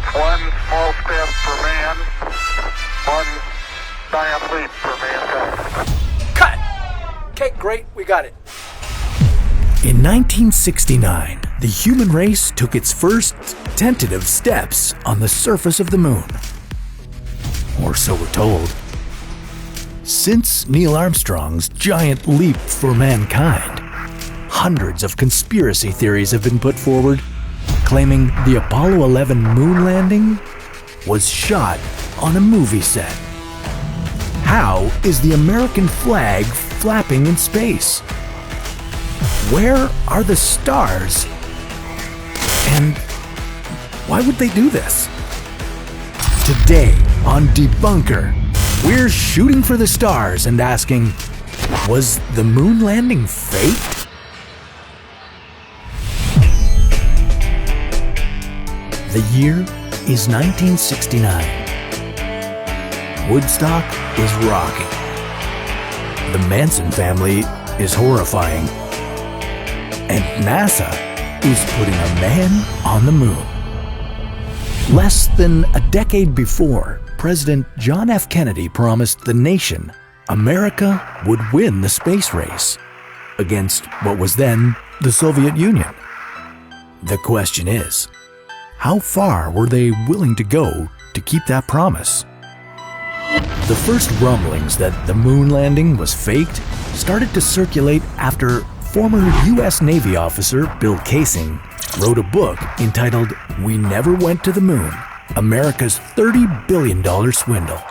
It's one small step for man, one giant leap for mankind. Cut! Okay, great, we got it. In 1969, the human race took its first tentative steps on the surface of the moon. Or so we're told. Since Neil Armstrong's giant leap for mankind, hundreds of conspiracy theories have been put forward, claiming the Apollo 11 moon landing was shot on a movie set. How is the American flag flapping in space? Where are the stars? And why would they do this? Today on Debunker, we're shooting for the stars and asking, was the moon landing fake? The year is 1969. Woodstock is rocking. The Manson family is horrifying. And NASA is putting a man on the moon. Less than a decade before, President John F. Kennedy promised the nation America would win the space race against what was then the Soviet Union. The question is, how far were they willing to go to keep that promise? The first rumblings that the moon landing was faked started to circulate after former U.S. Navy officer Bill Kaysing wrote a book entitled "We Never Went to the Moon: America's $30 billion Swindle."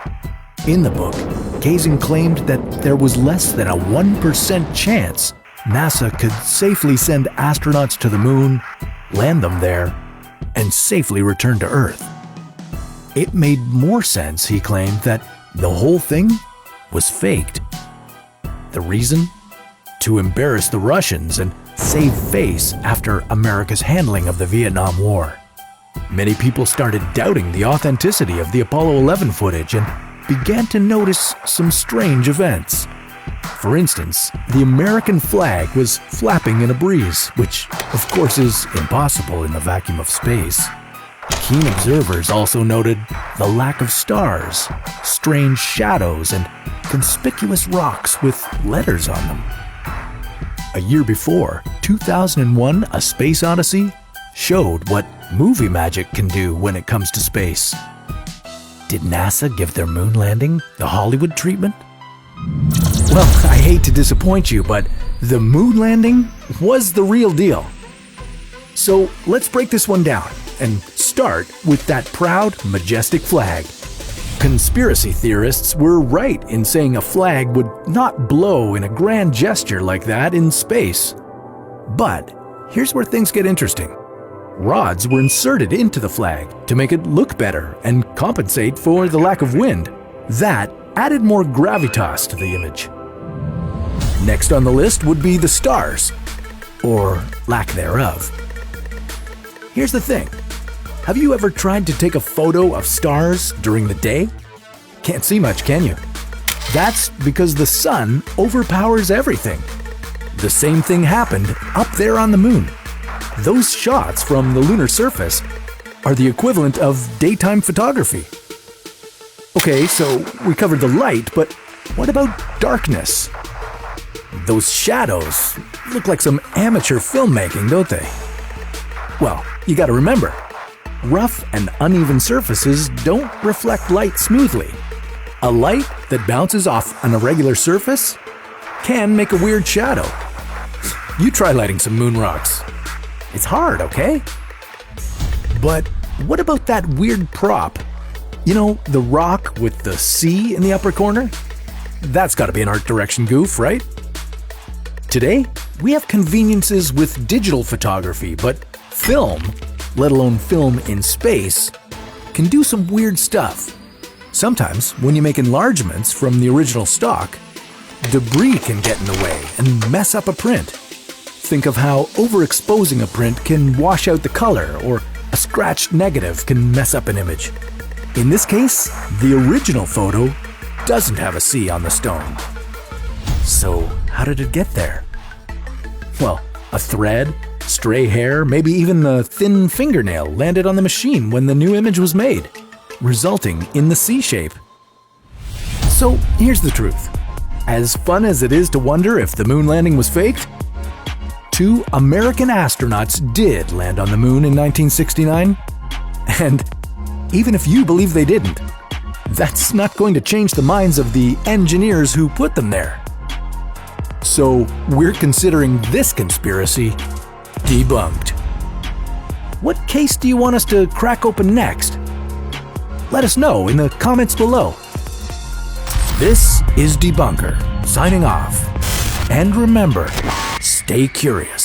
In the book, Kaysing claimed that there was less than a 1% chance NASA could safely send astronauts to the moon, land them there, and safely return to Earth. It made more sense, he claimed, that the whole thing was faked. The reason? To embarrass the Russians and save face after America's handling of the Vietnam War. Many people started doubting the authenticity of the Apollo 11 footage and began to notice some strange events. For instance, the American flag was flapping in a breeze, which of course is impossible in the vacuum of space. Keen observers also noted the lack of stars, strange shadows, and conspicuous rocks with letters on them. A year before, 2001: A Space Odyssey showed what movie magic can do when it comes to space. Did NASA give their moon landing the Hollywood treatment? Well, I hate to disappoint you, but the moon landing was the real deal. So let's break this one down and start with that proud, majestic flag. Conspiracy theorists were right in saying a flag would not blow in a grand gesture like that in space. But here's where things get interesting. Rods were inserted into the flag to make it look better and compensate for the lack of wind. That added more gravitas to the image. Next on the list would be the stars, or lack thereof. Here's the thing. Have you ever tried to take a photo of stars during the day? Can't see much, can you? That's because the sun overpowers everything. The same thing happened up there on the moon. Those shots from the lunar surface are the equivalent of daytime photography. Okay, so we covered the light, but what about darkness? Those shadows look like some amateur filmmaking, don't they? Well, you gotta remember, rough and uneven surfaces don't reflect light smoothly. A light that bounces off an irregular surface can make a weird shadow. You try lighting some moon rocks. It's hard, okay? But what about that weird prop? You know, the rock with the C in the upper corner? That's gotta be an art direction goof, right? Today, we have conveniences with digital photography, but film, let alone film in space, can do some weird stuff. Sometimes, when you make enlargements from the original stock, debris can get in the way and mess up a print. Think of how overexposing a print can wash out the color, or a scratched negative can mess up an image. In this case, the original photo doesn't have a C on the stone. So, how did it get there? Well, a thread, Stray hair, maybe even a thin fingernail landed on the machine when the new image was made, resulting in the C shape. So here's the truth. As fun as it is to wonder if the moon landing was faked, 2 American astronauts did land on the moon in 1969. And even if you believe they didn't, that's not going to change the minds of the engineers who put them there. So we're considering this conspiracy debunked. What case do you want us to crack open next? Let us know in the comments below. This is Debunker, signing off. And remember, stay curious.